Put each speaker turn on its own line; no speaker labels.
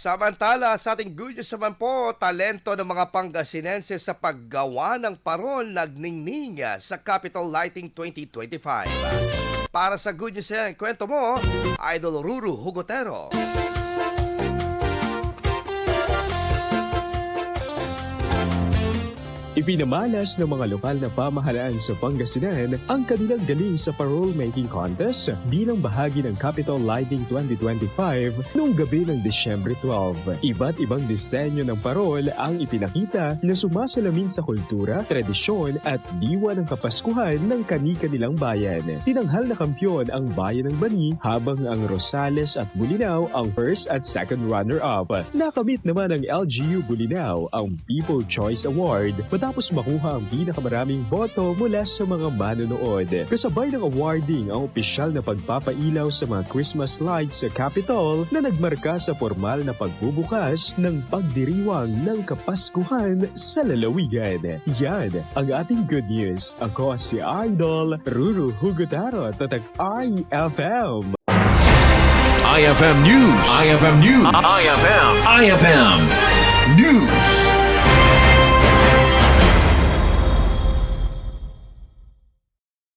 Samantala, sa ating good news naman po, talento ng mga Pangasinenses sa paggawa ng parol nagningning sa Capitol Lighting 2025. Para sa good news yan, kwento mo, Idol Ruru Hugotero.
Ipinamalas ng mga lokal na pamahalaan sa Pangasinan ang kanilang galing sa parole making contest bilang bahagi ng Capitol Lighting 2025 noong gabi ng Disyembre 12. Iba't ibang disenyo ng parol ang ipinakita na sumasalamin sa kultura, tradisyon at diwa ng Kapaskuhan ng kani-kanilang bayan. Tinanghal na kampyon ang Bayan ng Bani habang ang Rosales at Bulinaw ang first at second runner-up. Nakamit naman ng LGU Bulinaw ang People Choice Award matapos makuha ang pinakamaraming boto mula sa mga manonood. Kasabay ng awarding ang opisyal na pagpapailaw sa mga Christmas lights sa Capitol na nagmarka sa formal na pagbubukas ng pagdiriwang ng Kapaskuhan sa lalawigan. Yan ang ating good news. Ako si Idol Ruru Hugotero, Tatak IFM.
IFM News. IFM News. IFM.